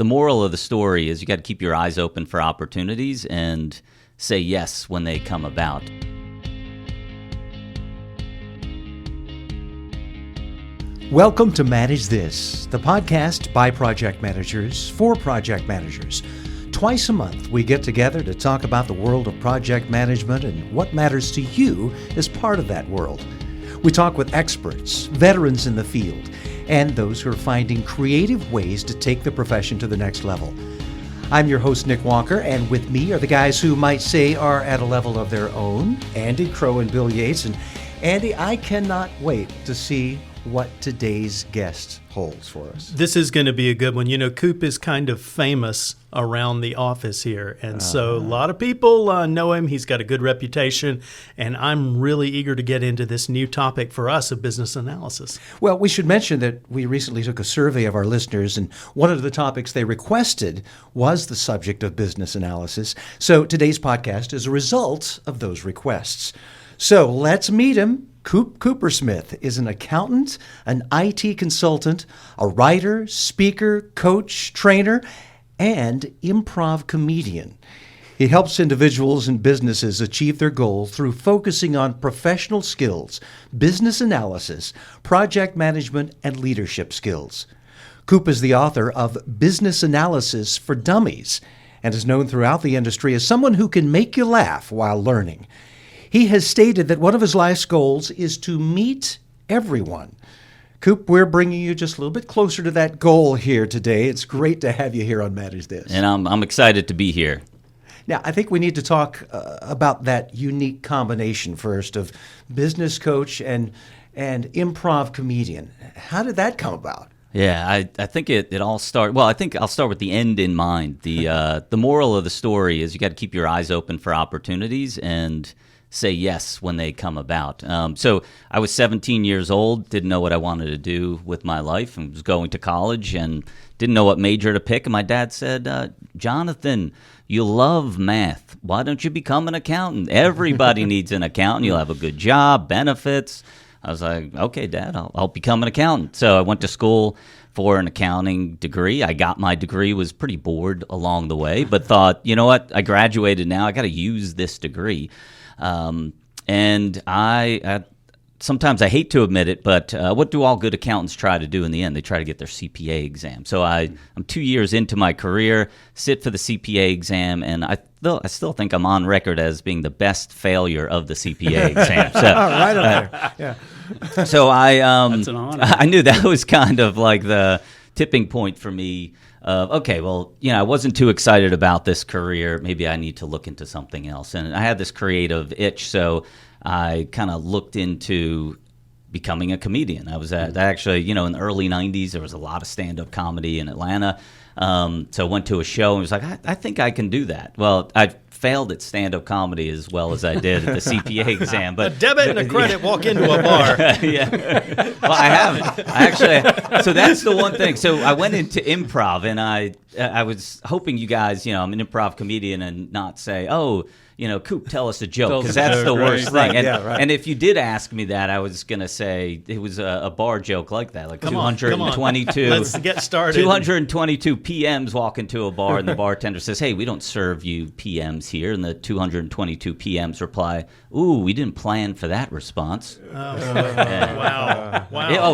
the moral of the story is you got to keep your eyes open for opportunities and say yes when they come about. Welcome to Manage This, the podcast by project managers for project managers. Twice a month, we get together to talk about the world of project management and what matters to you as part of that world. We talk with experts, veterans in the field, and those who are finding creative ways to take the profession to the next level. I'm your host, Nick Walker, and with me are the guys who might say are at a level of their own, Andy, Crowe and Bill Yates. And Andy, I cannot wait to see what today's guest holds for us. This is going to be a good one. You know, Kupe is kind of famous around the office here, and so a lot of people know him. He's got a good reputation, and I'm really eager to get into this new topic for us of business analysis. Well, we should mention that we recently took a survey of our listeners, and one of the topics they requested was the subject of business analysis. So today's podcast is a result of those requests. So let's meet him. Kupe Kupersmith is an accountant, an IT consultant, a writer, speaker, coach, trainer, and improv comedian. He helps individuals and businesses achieve their goals through focusing on professional skills, business analysis, project management, and leadership skills. Kupe is the author of Business Analysis for Dummies and is known throughout the industry as someone who can make you laugh while learning. He has stated that one of his life's goals is to meet everyone. Kupe, we're bringing you just a little bit closer to that goal here today. It's great to have you here on Manage This. And I'm excited to be here. Now, I think we need to talk about that unique combination first of business coach and improv comedian. How did that come about? Yeah, I think it all started. Well, I think I'll start with the end in mind. The moral of the story is you got to keep your eyes open for opportunities and say yes when they come about. So I was 17 years old, didn't know what I wanted to do with my life, and was going to college and didn't know what major to pick. And my dad said, Jonathan, you love math. Why don't you become an accountant? Everybody needs an accountant. You'll have a good job, benefits. I was like, okay, Dad, I'll become an accountant. So I went to school for an accounting degree. I got my degree, was pretty bored along the way, but thought, you know what, I graduated now. I got to use this degree. And I sometimes I hate to admit it, but what do all good accountants try to do in the end? They try to get their CPA exam. So I'm 2 years into my career, sit for the CPA exam, and I still think I'm on record as being the best failure of the CPA exam. So, right up there. Yeah. So That's an honor. I knew that was kind of like the tipping point for me. Okay, well, I wasn't too excited about this career. Maybe I need to look into something else. And I had this creative itch, so I kind of looked into becoming a comedian. I was actually, in the early 90s, there was a lot of stand-up comedy in Atlanta. So I went to a show and was like, I think I can do that. Well, I failed at stand-up comedy as well as I did at the CPA exam. But a debit and a credit walk into a bar. Yeah. Well, I haven't. So that's the one thing. So I went into improv, and I was hoping you guys, I'm an improv comedian, and not say, oh, Kupe, tell us a joke, because that's the worst thing. And, and if you did ask me that, I was going to say it was a bar joke like that, like 222. Let's get started. 222 PMs walk into a bar, and the bartender says, hey, we don't serve you PMs here. And the 222 PMs reply, ooh, we didn't plan for that response. Wow.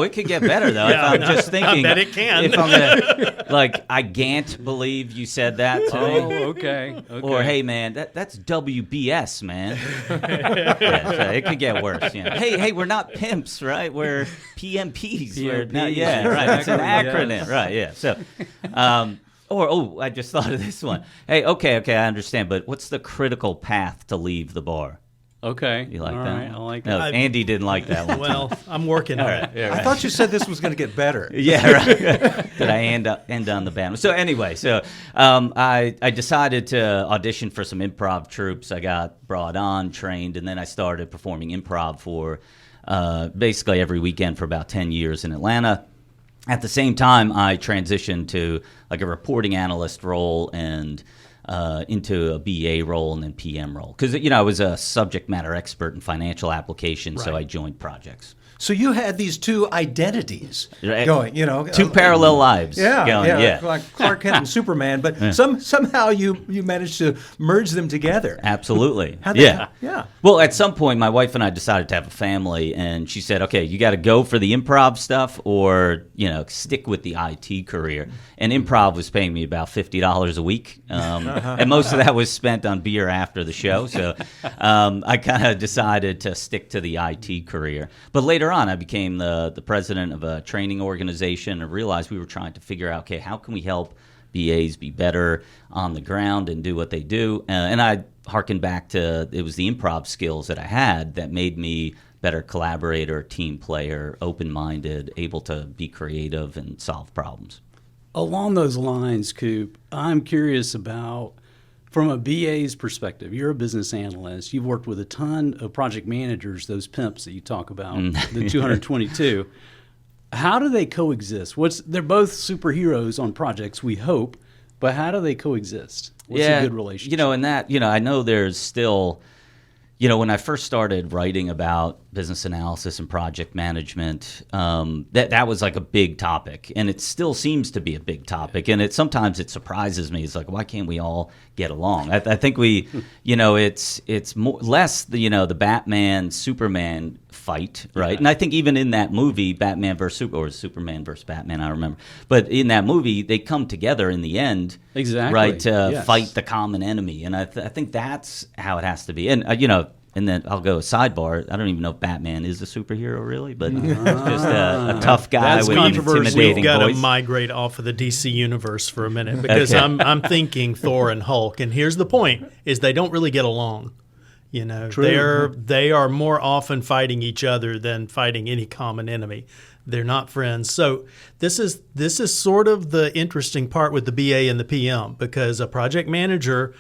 It could get better, though. Yeah, if I'm just thinking. I bet it can. If I'm I can't believe you said that to me. Oh, okay. Or, hey, man, that's WBS, man. Yeah, so it could get worse. Hey, we're not pimps, right? We're PMPs. Right. It's an acronym, right? Yeah. So, I just thought of this one. Hey, okay, I understand, but what's the critical path to leave the bar? Okay. You like All that? right, I like No, that. Andy didn't like that one. Well, I'm working on it. Yeah, I thought you said this was going to get better. Yeah, right. Did I end on the band? So anyway, I decided to audition for some improv troupes. I got brought on, trained, and then I started performing improv for basically every weekend for about 10 years in Atlanta. At the same time, I transitioned to like a reporting analyst role and into a BA role and then PM role. Because, I was a subject matter expert in financial applications, so I joined projects. So you had these two identities Right. going, Two parallel lives. Yeah, going, yeah. like Clark Kent and Superman, but somehow you managed to merge them together. Absolutely. How'd Yeah. that- yeah. Well, at some point, my wife and I decided to have a family, and she said, "Okay, you got to go for the improv stuff, or stick with the IT career." And improv was paying me about $50 a week, and most of that was spent on beer after the show. So I kind of decided to stick to the IT career. But later on, I became the president of a training organization, and realized we were trying to figure out, okay, how can we help BAs be better on the ground and do what they do? And I harkened back to, it was the improv skills that I had that made me better collaborator, team player, open-minded, able to be creative and solve problems. Along those lines, Coop, I'm curious about, from a BA's perspective, you're a business analyst. You've worked with a ton of project managers, those pimps that you talk about, the 222. How do they coexist? They're both superheroes on projects, we hope, but how do they coexist? What's a good relationship? And that, I know there's still, when I first started writing about business analysis and project management, that was like a big topic, and it still seems to be a big topic. And sometimes it surprises me. It's like, why can't we all get along? I think we, it's more less the Batman Superman fight, right? Yeah. And I think even in that movie, Batman or Superman versus Batman, I don't remember. But in that movie, they come together in the end, Exactly. right, to Yes. fight the common enemy. And I think that's how it has to be. And and then I'll go sidebar. I don't even know if Batman is a superhero, really, but he's just a tough guy That's with an controversial. intimidating We've got to voice. migrate off of the DC universe for a minute, because Okay. I'm thinking Thor and Hulk, and here's the point: is they don't really get along. True. They are more often fighting each other than fighting any common enemy. They're not friends. So this is sort of the interesting part with the BA and the PM, because a project manager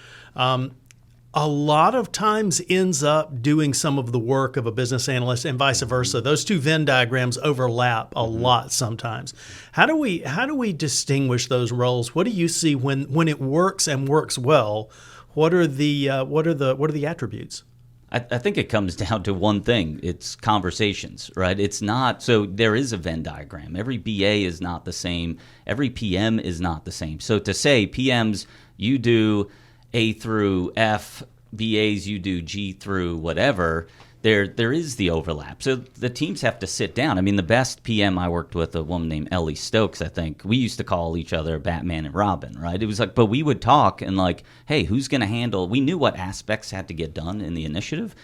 a lot of times ends up doing some of the work of a business analyst, and vice versa. Those two Venn diagrams overlap a lot sometimes. How do we distinguish those roles? What do you see when it works and works well? What are the attributes? I think it comes down to one thing. It's conversations, right? It's not, so there is a Venn diagram. Every BA is not the same. Every PM is not the same. So to say PMs, you do A through F, BAs, you do G through whatever, there is the overlap. So the teams have to sit down. I mean, the best PM I worked with, a woman named Ellie Stokes, I think, we used to call each other Batman and Robin, right? It was like, but we would talk and like, hey, who's going to handle, we knew what aspects had to get done in the initiative.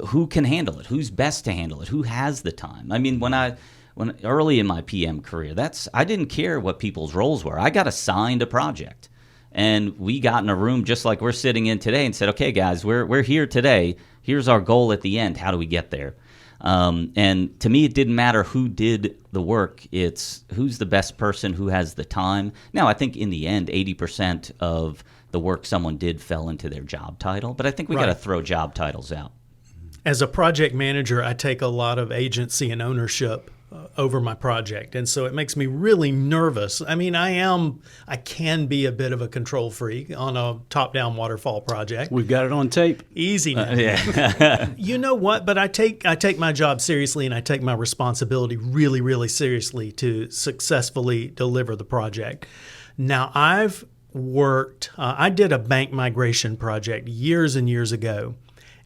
Who can handle it? Who's best to handle it? Who has the time? I mean, when early in my PM career, I didn't care what people's roles were. I got assigned a project. And we got in a room just like we're sitting in today and said, okay, guys, we're here today. Here's our goal at the end. How do we get there? And to me, it didn't matter who did the work. It's who's the best person, who has the time. Now, I think in the end, 80% of the work someone did fell into their job title. But I think we got to throw job titles out. As a project manager, I take a lot of agency and ownership over my project, and so it makes me really nervous. I mean, I can be a bit of a control freak on a top-down waterfall project. We've got it on tape. Easy now. Yeah. You know what? But I take my job seriously, and I take my responsibility really, really seriously to successfully deliver the project. Now, I've worked. I did a bank migration project years and years ago.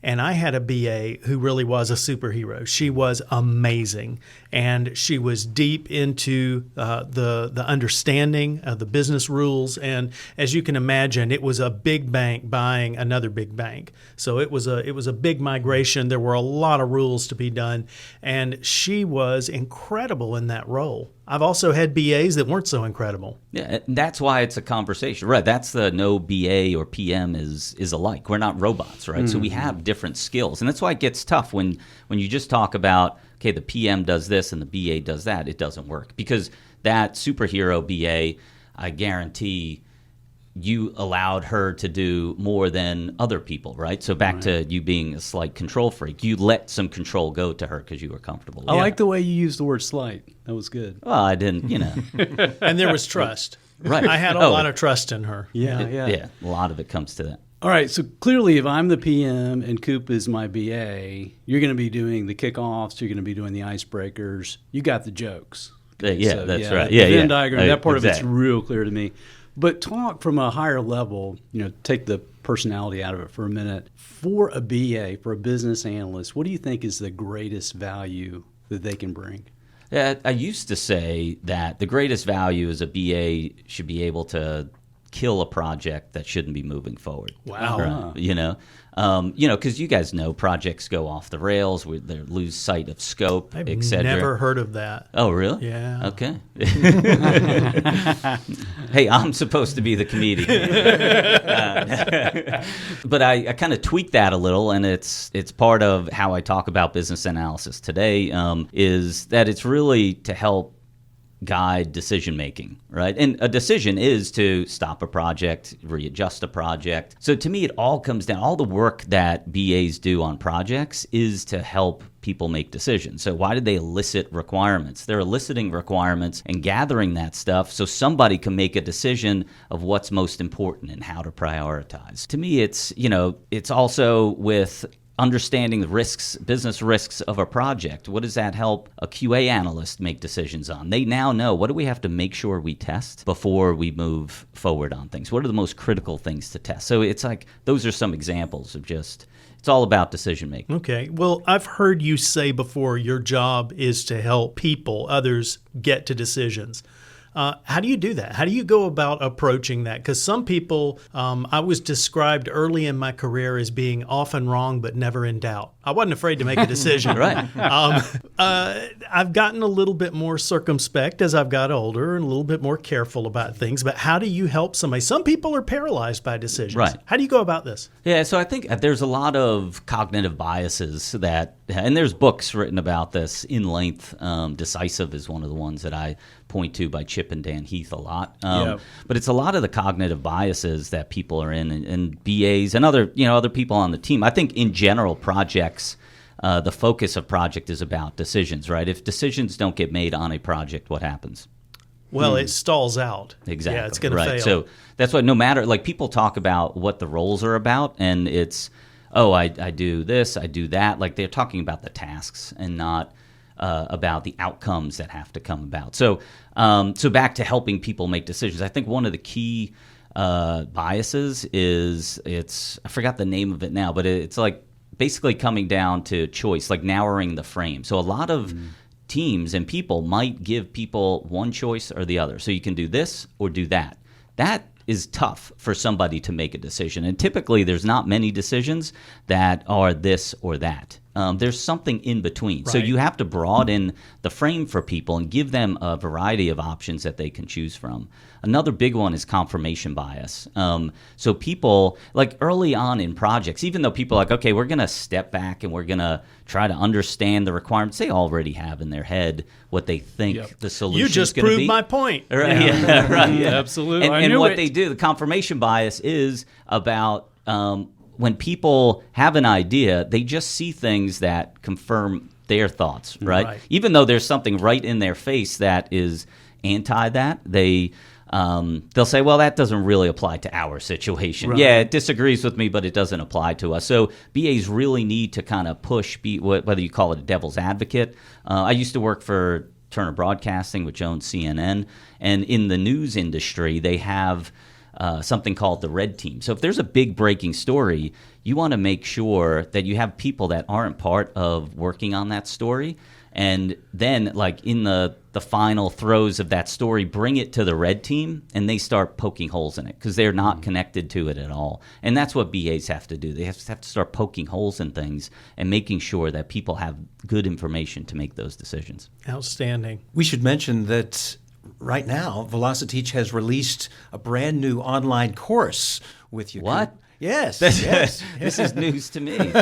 And I had a BA who really was a superhero. She was amazing, and she was deep into the understanding of the business rules. And as you can imagine, it was a big bank buying another big bank, so it was a big migration. There were a lot of rules to be done, and she was incredible in that role. I've also had BAs that weren't so incredible. Yeah, and that's why it's a conversation, right? That's the no BA or PM is alike. We're not robots, right? Mm-hmm. So we have different skills, and that's why it gets tough when you just talk about, okay, the PM does this and the BA does that. It doesn't work, because that superhero BA, I guarantee you allowed her to do more than other people, right? So back to you being a slight control freak. You let some control go to her because you were comfortable. I like the way you used the word slight. That was good. Well, I didn't, And there was trust. Right. I had a lot of trust in her. Yeah. Yeah, a lot of it comes to that. All right, so clearly if I'm the PM and Kupe is my BA, you're going to be doing the kickoffs, you're going to be doing the icebreakers. You got the jokes. Okay, Yeah, that's right. The Yeah, Venn yeah. diagram, that part of Exactly. it's real clear to me. But talk from a higher level, take the personality out of it for a minute. For a BA, for a business analyst, what do you think is the greatest value that they can bring? Yeah, I used to say that the greatest value is a BA should be able to kill a project that shouldn't be moving forward. Wow. Uh-huh. Because you guys know projects go off the rails, they lose sight of scope, I've etc. never heard of that. Oh, really? Yeah. Okay. Hey, I'm supposed to be the comedian. But I kind of tweak that a little, and it's part of how I talk about business analysis today, is that it's really to help guide decision making, right? And a decision is to stop a project, readjust a project. So to me, it all comes down, all the work that BAs do on projects is to help people make decisions. So why did they elicit requirements? They're eliciting requirements and gathering that stuff so somebody can make a decision of what's most important and how to prioritize. To me, it's also with understanding the risks, business risks of a project. What does that help a QA analyst make decisions on? They now know, what do we have to make sure we test before we move forward on things? What are the most critical things to test? So it's like, those are some examples of it's all about decision making. Okay. Well, I've heard you say before your job is to help people, others, get to decisions. How do you do that? How do you go about approaching that? Because some people, I was described early in my career as being often wrong but never in doubt. I wasn't afraid to make a decision. Right. I've gotten a little bit more circumspect as I've got older and a little bit more careful about things. But how do you help somebody? Some people are paralyzed by decisions. Right. How do you go about this? Yeah, so I think there's a lot of cognitive biases and there's books written about this in length. Decisive is one of the ones that I point to by Chip and Dan Heath a lot. But it's a lot of the cognitive biases that people are in, and BAs and other people on the team. I think in general, projects, the focus of project is about decisions, right? If decisions don't get made on a project, what happens? Well, it stalls out. Exactly. Yeah, it's going to right. fail. So that's why no matter, like, people talk about what the roles are about, and it's, I do this, I do that. Like, they're talking about the tasks and not about the outcomes that have to come about. So back to helping people make decisions. I think one of the key biases is I forgot the name of it now, but it's like basically coming down to choice, like narrowing the frame. So a lot of teams and people might give people one choice or the other. So you can do this or do that. That is tough for somebody to make a decision. And typically there's not many decisions that are this or that. There's something in between. Right. So you have to broaden the frame for people and give them a variety of options that they can choose from. Another big one is confirmation bias. So people, like early on in projects, even though people are like, okay, we're going to step back and we're going to try to understand the requirements, they already have in their head what they think the solution is going to be. You just proved my point. Right, yeah, right, yeah. Absolutely. And what they do, the confirmation bias is about when people have an idea, they just see things that confirm their thoughts, right? Even though there's something right in their face that is anti that, they'll say, well, that doesn't really apply to our situation. Right. Yeah, it disagrees with me, but it doesn't apply to us. So BAs really need to kind of push, whether you call it a devil's advocate. I used to work for Turner Broadcasting, which owns CNN, and in the news industry, they have something called the red team. So if there's a big breaking story, you want to make sure that you have people that aren't part of working on that story, and then, like, in the final throes of that story, bring it to the red team, and they start poking holes in it because they're not connected to it at all. And that's what BAs have to do. They have to start poking holes in things and making sure that people have good information to make those decisions. Outstanding. We should mention that right now, Velociteach has released a brand new online course with you. What? Yes. This is news to me. Wait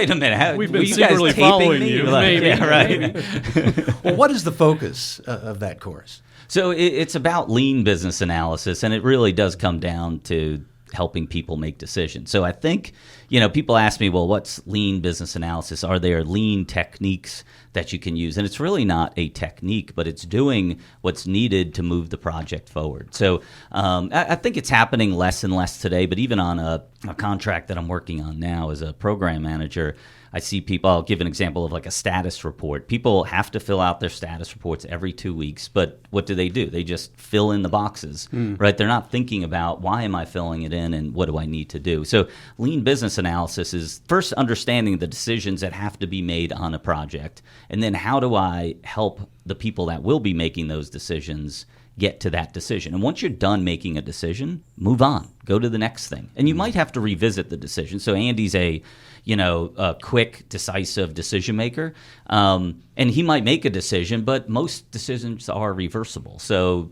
a minute. We've been were you guys secretly taping following me? you, Like, maybe. yeah, right. Well, what is the focus of that course? So it's about lean business analysis, and it really does come down to helping people make decisions. So I think, people ask me, well, what's lean business analysis? Are there lean techniques that you can use? And it's really not a technique, but it's doing what's needed to move the project forward. So I think it's happening less and less today, but even on a contract that I'm working on now as a program manager, I see people, I'll give an example of like a status report. People have to fill out their status reports every 2 weeks, but what do? They just fill in the boxes, right? They're not thinking about why am I filling it in and what do I need to do? So lean business analysis is first understanding the decisions that have to be made on a project, and then how do I help the people that will be making those decisions get to that decision. And once you're done making a decision, move on, go to the next thing. And you might have to revisit the decision. So Andy's a quick, decisive decision maker. And he might make a decision, but most decisions are reversible. So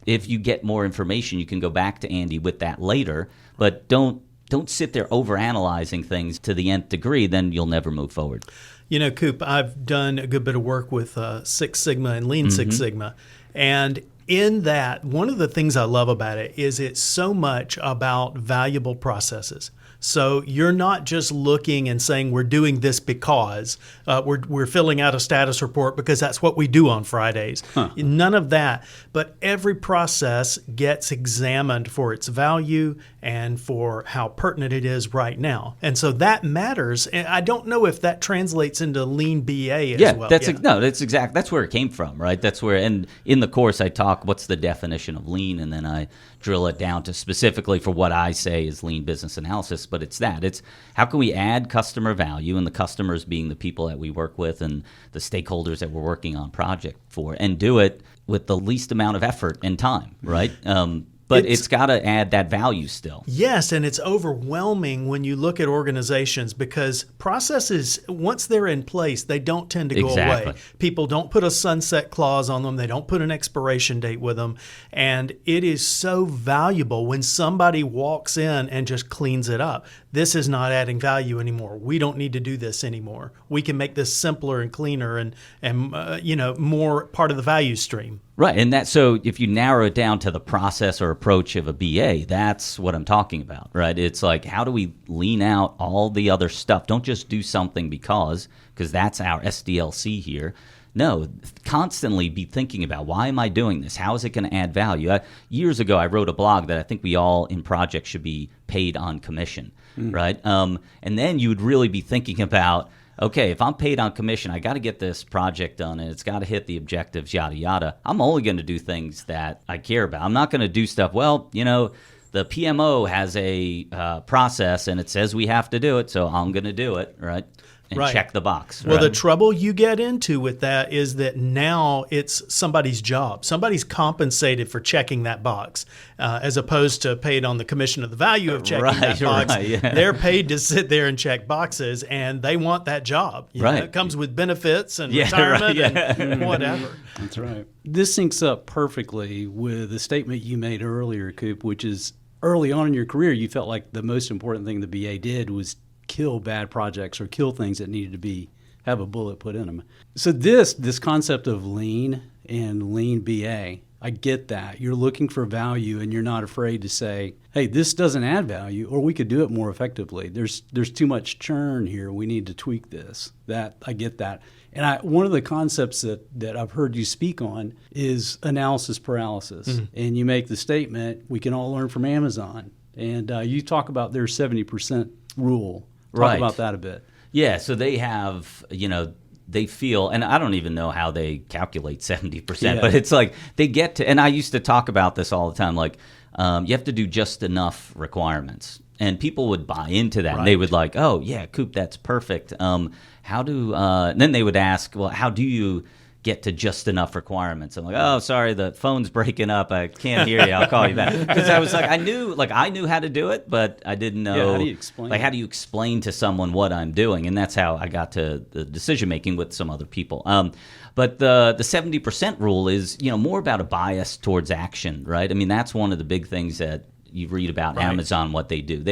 if you get more information, you can go back to Andy with that later, but don't sit there overanalyzing things to the nth degree, then you'll never move forward. Kupe, I've done a good bit of work with Six Sigma and Lean Six Sigma. And in that, one of the things I love about it is it's so much about valuable processes. So you're not just looking and saying we're doing this because we're filling out a status report because that's what we do on Fridays. None of that. But every process gets examined for its value and for how pertinent it is right now. And so that matters. And I don't know if that translates into lean BA as well. That's where it came from, right? That's where, and in the course I talk, what's the definition of lean, and then I drill it down to specifically for what I say is lean business analysis. But it's how can we add customer value, and the customers being the people that we work with and the stakeholders that we're working on project for, and do it with the least amount of effort and time, right? But it's got to add that value still. Yes, and it's overwhelming when you look at organizations because processes, once they're in place, they don't tend to go away. People don't put a sunset clause on them. They don't put an expiration date with them. And it is so valuable when somebody walks in and just cleans it up. This is not adding value anymore. We don't need to do this anymore. We can make this simpler and cleaner and more part of the value stream. Right, and so if you narrow it down to the process or approach of a BA, that's what I'm talking about, right? It's like, how do we lean out all the other stuff? Don't just do something because that's our SDLC here. No, constantly be thinking about, why am I doing this? How is it going to add value? Years ago, I wrote a blog that I think we all in projects should be paid on commission, right? And then you would really be thinking about, okay, if I'm paid on commission, I got to get this project done and it's got to hit the objectives, yada, yada. I'm only going to do things that I care about. I'm not going to do stuff, the PMO has a process and it says we have to do it, so I'm going to do it, right? And check the box. Well, the trouble you get into with that is that now it's somebody's job. Somebody's compensated for checking that box as opposed to paid on the commission of the value of checking that box. They're paid to sit there and check boxes, and they want that job. It comes with benefits and retirement and whatever. That's right. This syncs up perfectly with the statement you made earlier, Kupe, which is early on in your career, you felt like the most important thing the BA did was kill bad projects or kill things that needed to have a bullet put in them. So this concept of lean and lean BA, I get that. You're looking for value and you're not afraid to say, hey, this doesn't add value, or we could do it more effectively. There's too much churn here. We need to tweak this. I get that. And one of the concepts that I've heard you speak on is analysis paralysis. And you make the statement, we can all learn from Amazon. And you talk about their 70% rule. Talk about that a bit. Yeah, so they have, they feel, and I don't even know how they calculate 70%, but it's like they get to, and I used to talk about this all the time, like you have to do just enough requirements. And people would buy into that. And they would like, oh, yeah, Kupe, that's perfect. And then they would ask, well, how do you get to just enough requirements? I'm like, oh, sorry, the phone's breaking up. I can't hear you. I'll call you back. Because I was like, I knew how to do it, but I didn't know. How do you explain? How do you explain to someone what I'm doing? And that's how I got to the decision making with some other people. But the 70% rule is, more about a bias towards action, right? I mean, that's one of the big things that you read about Amazon, what they do.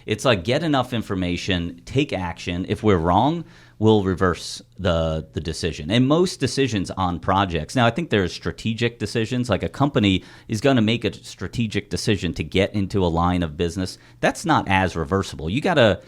It's like get enough information, take action. If we're wrong, we'll reverse the decision. And most decisions on projects, now I think there's strategic decisions, like a company is going to make a strategic decision to get into a line of business. That's not as reversible. You gotta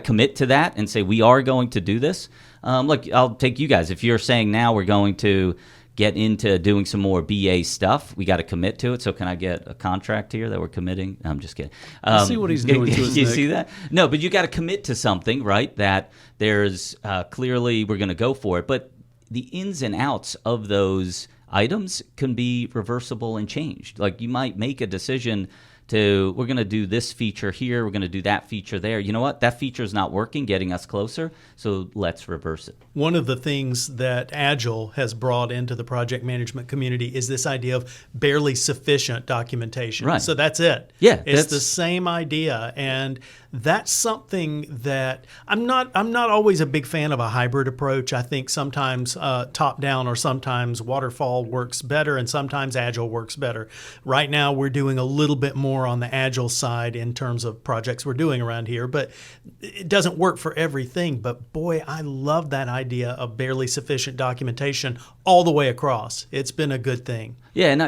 commit to that and say, we are going to do this. Like I'll take you guys. If you're saying now we're going to get into doing some more BA stuff, we got to commit to it. So can I get a contract here that we're committing? No, I'm just kidding. I see what he's doing to us, You Nick. see that? No, but you got to commit to something, right? That there's clearly we're going to go for it. But the ins and outs of those items can be reversible and changed. Like you might make a decision to, we're going to do this feature here, we're going to do that feature there. You know what? That feature is not working, getting us closer, so let's reverse it. One of the things that Agile has brought into the project management community is this idea of barely sufficient documentation. Right. So that's it. Yeah, it's that's the same idea, and that's something that I'm not always a big fan of a hybrid approach. I think sometimes top down or sometimes waterfall works better, and sometimes Agile works better. Right now, we're doing a little bit more on the Agile side in terms of projects we're doing around here, but it doesn't work for everything. But boy, I love that idea of barely sufficient documentation all the way across. It's been a good thing. Yeah, and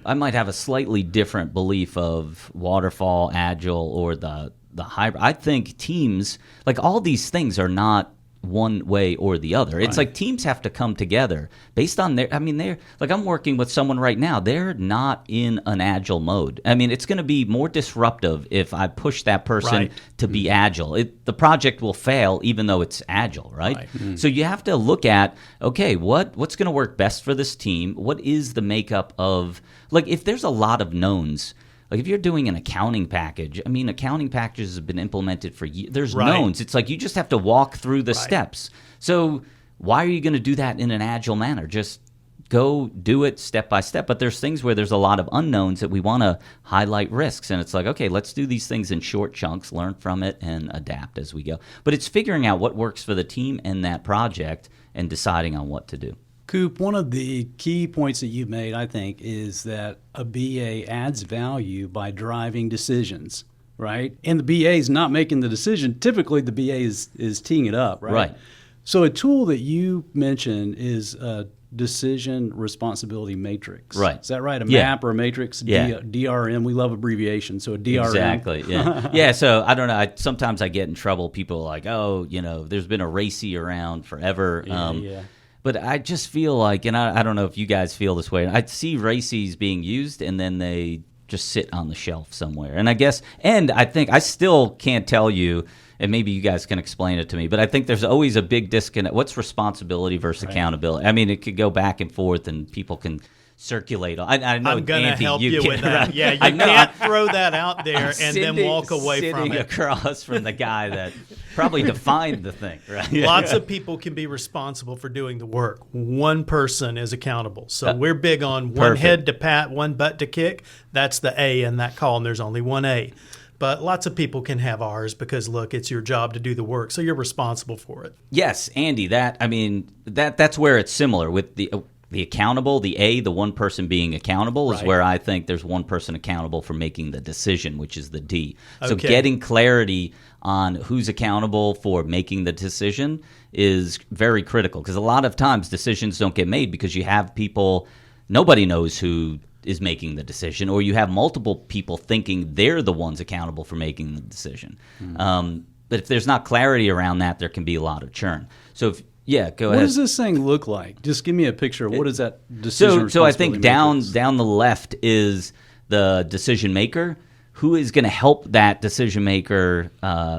I might have a slightly different belief of waterfall, Agile, or the hybrid. I think teams, like all these things are not one way or the other. It's like teams have to come together based on they're like, I'm working with someone right now, they're not in an Agile mode. I mean, it's going to be more disruptive if I push that person to be Agile. The project will fail even though it's Agile, right? So you have to look at, okay, what's going to work best for this team? What is the makeup of, like, if there's a lot of knowns, like if you're doing an accounting package, I mean, accounting packages have been implemented for years. There's knowns. It's like you just have to walk through the steps. So why are you going to do that in an Agile manner? Just go do it step by step. But there's things where there's a lot of unknowns that we want to highlight risks. And it's like, okay, let's do these things in short chunks, learn from it, and adapt as we go. But it's figuring out what works for the team and that project and deciding on what to do. Coop, one of the key points that you've made, I think, is that a BA adds value by driving decisions, right? And the BA is not making the decision. Typically, the BA is teeing it up, right? Right. So a tool that you mentioned is a decision responsibility matrix. Right. Is that right? A map or a matrix? Yeah. DRM. We love abbreviations. So a DRM. Exactly. Yeah. Yeah. So I don't know. Sometimes I get in trouble. People are like, oh, there's been a RACI around forever. Yeah. But I just feel like, and I don't know if you guys feel this way, I see RACIs being used and then they just sit on the shelf somewhere. And I think I still can't tell you, and maybe you guys can explain it to me, but I think there's always a big disconnect. What's responsibility versus accountability? I mean, it could go back and forth and people can circulate. I know, I'm going to help you with that. Right. Yeah, you can't throw that out there and then walk away from Sitting it. across from the guy that probably defined the thing, right? Lots of people can be responsible for doing the work. One person is accountable. So we're big on one Perfect. head to pat, one butt to kick. That's the A in that column. There's only one A. But lots of people can have R's because, look, it's your job to do the work, so you're responsible for it. Yes, Andy, that's where it's similar with the accountable, the A, the one person being accountable is where I think there's one person accountable for making the decision, which is the D. So getting clarity on who's accountable for making the decision is very critical, because a lot of times decisions don't get made because you have people, nobody knows who is making the decision, or you have multiple people thinking they're the ones accountable for making the decision. But if there's not clarity around that, there can be a lot of churn. So go ahead. What does this thing look like? Just give me a picture. What is that decision? So I think responsibility down the left is the decision maker. Who is going to help that decision maker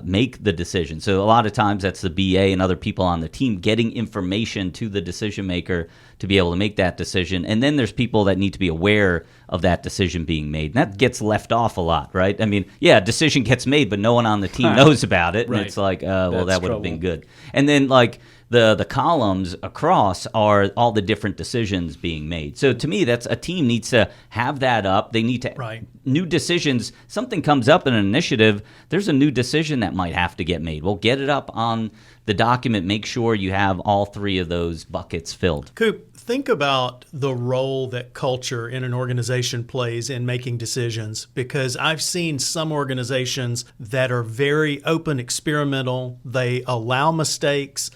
make the decision? So a lot of times that's the BA and other people on the team getting information to the decision maker to be able to make that decision. And then there's people that need to be aware of that decision being made. And that gets left off a lot, right? I mean, a decision gets made, but no one on the team knows about it. And it's like, well, that would have been good. And then like the columns across are all the different decisions being made. So to me, that's a team needs to have that up. They need to new decisions. Something comes up in an initiative, there's a new decision that might have to get made. Well, get it up on the document. Make sure you have all three of those buckets filled. Coop, think about the role that culture in an organization plays in making decisions, because I've seen some organizations that are very open, experimental. They allow mistakes.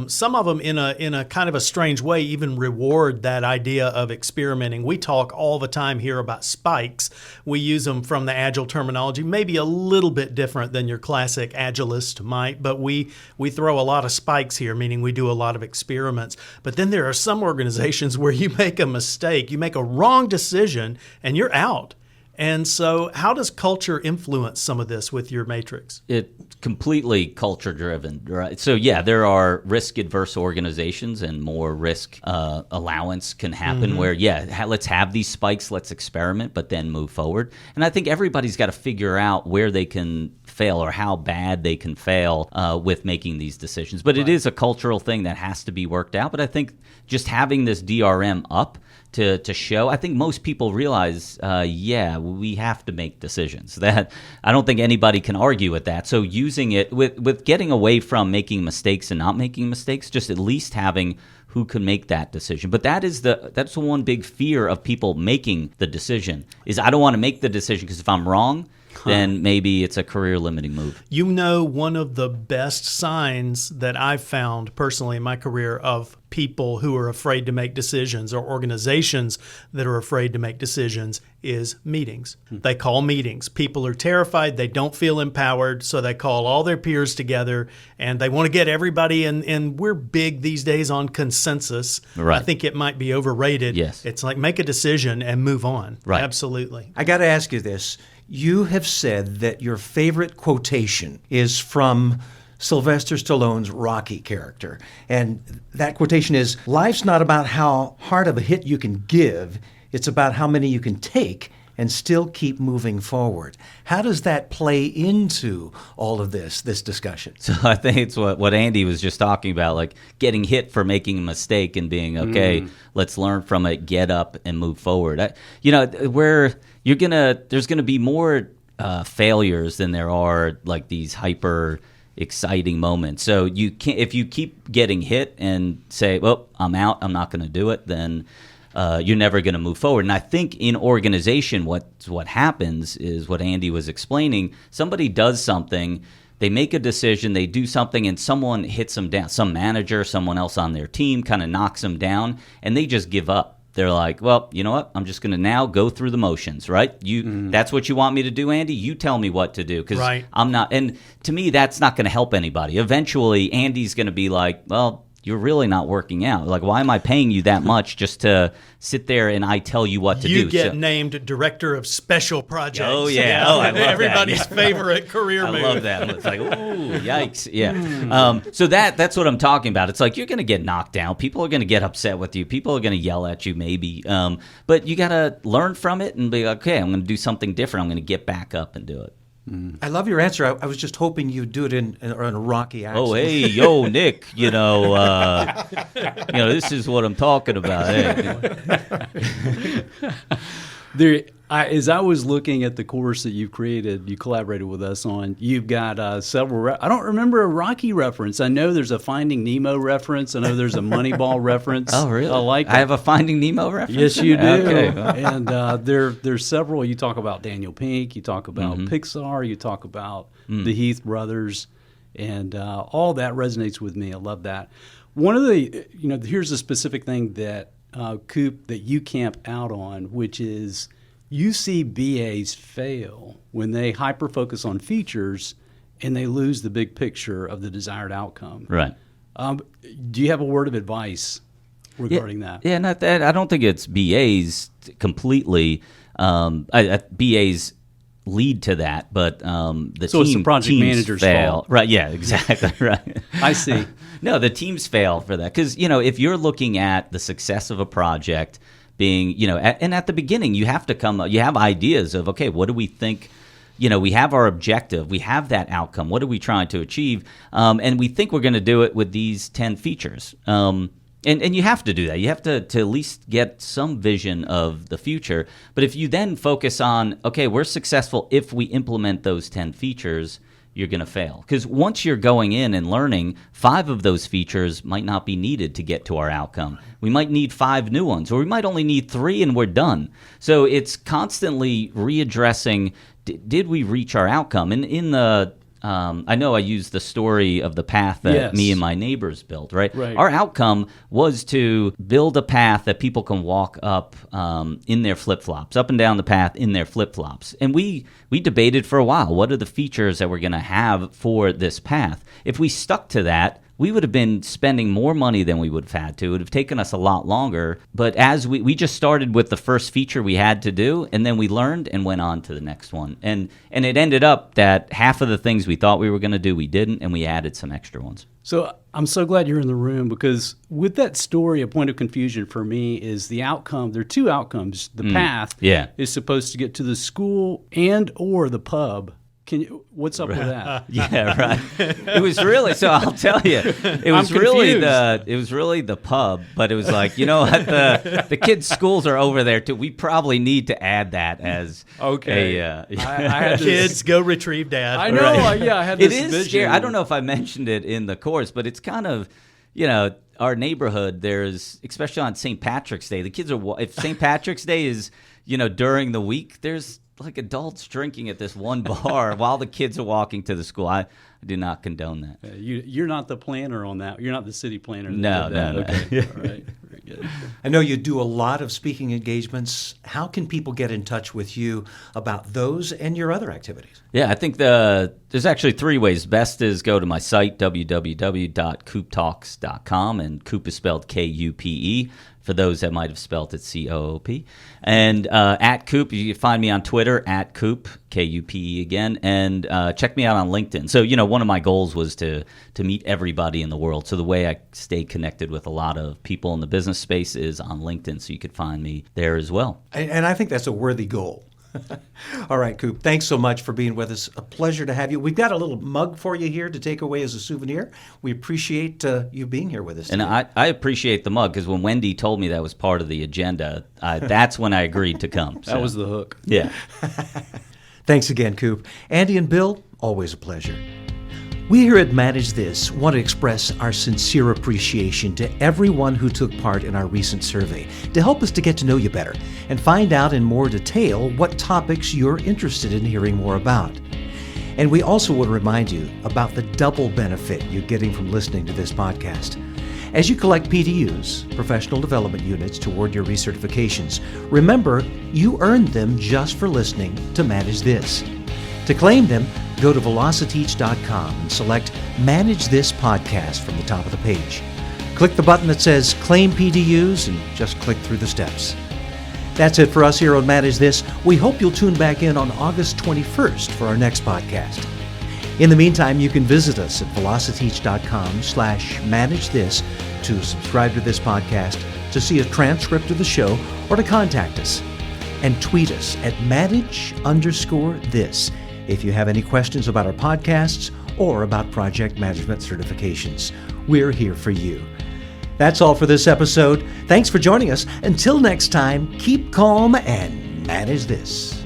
Some of them in a kind of a strange way even reward that idea of experimenting. We talk all the time here about spikes. We use them from the Agile terminology, maybe a little bit different than your classic Agilist might, but we throw a lot of spikes here, meaning we do a lot of experiments. But then there are some organizations where you make a mistake, you make a wrong decision, and you're out. And so how does culture influence some of this with your matrix? It's completely culture driven, right? So yeah, there are risk adverse organizations and more risk allowance can happen where, let's have these spikes, let's experiment, but then move forward. And I think everybody's got to figure out where they can fail or how bad they can fail with making these decisions. But it is a cultural thing that has to be worked out. But I think just having this DRM up to show, I think most people realize, we have to make decisions. That I don't think anybody can argue with that. So using it with getting away from making mistakes and not making mistakes, just at least having who can make that decision. But that's the one big fear of people making the decision is I don't want to make the decision because if I'm wrong, then maybe it's a career-limiting move. You know, one of the best signs that I've found personally in my career of people who are afraid to make decisions or organizations that are afraid to make decisions is meetings. They call meetings. People are terrified. They don't feel empowered, so they call all their peers together, and they want to get everybody, and we're big these days on consensus. Right. I think it might be overrated. Yes. It's like make a decision and move on. Right. Absolutely. I got to ask you this. You have said that your favorite quotation is from Sylvester Stallone's Rocky character. And that quotation is, life's not about how hard of a hit you can give, it's about how many you can take and still keep moving forward. How does that play into all of this discussion? So I think it's what Andy was just talking about, like getting hit for making a mistake and being, okay, let's learn from it, get up and move forward. There's going to be more failures than there are like these hyper exciting moments. So if you keep getting hit and say, well, I'm out, I'm not going to do it, then you're never going to move forward. And I think in organization, what happens is what Andy was explaining. Somebody does something, they make a decision, they do something, and someone hits them down. Some manager, someone else on their team kind of knocks them down, and they just give up. They're like, well, you know what? I'm just going to now go through the motions, right? That's what you want me to do, Andy? You tell me what to do because I'm not. And to me, that's not going to help anybody. Eventually, Andy's going to be like, well, you're really not working out. Like, why am I paying you that much just to sit there and I tell you what to do? You get named Director of Special Projects. Oh, yeah. Oh, I love everybody's that. favorite career move. I love that. It's like, ooh, yikes. Yeah. So that's what I'm talking about. It's like you're going to get knocked down. People are going to get upset with you. People are going to yell at you maybe. But you got to learn from it and be like, okay, I'm going to do something different. I'm going to get back up and do it. I love your answer. I was just hoping you'd do it in a Rocky accent. Oh, hey, yo, Nick, this is what I'm talking about. Hey. As I was looking at the course that you've created, you collaborated with us on, you've got several. I don't remember a Rocky reference. I know there's a Finding Nemo reference. I know there's a Moneyball reference. Oh, really? I like that. I have a Finding Nemo reference? Yes, you do. Okay. And there's several. You talk about Daniel Pink. You talk about Pixar. You talk about the Heath brothers. And all that resonates with me. I love that. One of the, here's a specific thing that, Kupe, that you camp out on, which is you see BAs fail when they hyper-focus on features and they lose the big picture of the desired outcome. Right. Do you have a word of advice regarding that? Yeah, not that. I don't think it's BAs completely. BAs lead to that, but it's the project managers fail. Fault. Right, yeah, exactly. Right. I see. No, the teams fail for that because, if you're looking at the success of a project being, and at the beginning you have to you have ideas of, okay, what do we think, we have our objective, we have that outcome, what are we trying to achieve, and we think we're going to do it with these 10 features. And you have to do that. You have to at least get some vision of the future. But if you then focus on, okay, we're successful if we implement those 10 features, you're going to fail. Because once you're going in and learning, 5 of those features might not be needed to get to our outcome. We might need 5 new ones, or we might only need 3 and we're done. So it's constantly readdressing, did we reach our outcome? And in the I know I used the story of the path that me and my neighbors built, right? Our outcome was to build a path that people can walk up in their flip-flops, up and down the path in their flip-flops. And we debated for a while, what are the features that we're going to have for this path? If we stuck to that, we would have been spending more money than we would have had to. It would have taken us a lot longer. But as we just started with the first feature we had to do, and then we learned and went on to the next one. And it ended up that half of the things we thought we were going to do, we didn't, and we added some extra ones. So I'm so glad you're in the room, because with that story, a point of confusion for me is the outcome. There are 2 outcomes. The path is supposed to get to the school and or the pub. What's up with that? Yeah, right. It was really, so I'll tell you, it was really the pub, but it was like, you know what, the kids' schools are over there too. We probably need to add that as okay. I had kids go retrieve dad. I know. Right. I had this vision. Scary. I don't know if I mentioned it in the course, but it's kind of, our neighborhood. There's, especially on St. Patrick's Day, the kids are. If St. Patrick's Day is, during the week, there's like adults drinking at this one bar while the kids are walking to the school. I do not condone that. You're not the planner on that. You're not the city planner. No. Okay. All right. Very good. I know you do a lot of speaking engagements. How can people get in touch with you about those and your other activities? Yeah, I think there's actually 3 ways. Best is go to my site, www.kupetalks.com, and Kupe is spelled Kupe, for those that might have spelled it Coop. And at Kupe, you can find me on Twitter, at Kupe, Kupe again, and check me out on LinkedIn. So, one of my goals was to meet everybody in the world. So the way I stay connected with a lot of people in the business space is on LinkedIn, so you could find me there as well. And I think that's a worthy goal. All right, Kupe, thanks so much for being with us. A pleasure to have you. We've got a little mug for you here to take away as a souvenir. We appreciate you being here with us today. And I appreciate the mug, because when Wendy told me that was part of the agenda, that's when I agreed to come. That was the hook. Yeah. Thanks again, Kupe. Andy and Bill, always a pleasure. We here at Manage This want to express our sincere appreciation to everyone who took part in our recent survey to help us to get to know you better and find out in more detail what topics you're interested in hearing more about. And we also want to remind you about the double benefit you're getting from listening to this podcast. As you collect PDUs, professional development units, toward your recertifications, remember you earned them just for listening to Manage This. To claim them, go to velociteach.com and select Manage This Podcast from the top of the page. Click the button that says Claim PDUs and just click through the steps. That's it for us here on Manage This. We hope you'll tune back in on August 21st for our next podcast. In the meantime, you can visit us at velociteach.com/manage this to subscribe to this podcast, to see a transcript of the show, or to contact us. And tweet us at manage_this if you have any questions about our podcasts or about project management certifications. We're here for you. That's all for this episode. Thanks for joining us. Until next time, keep calm and manage this.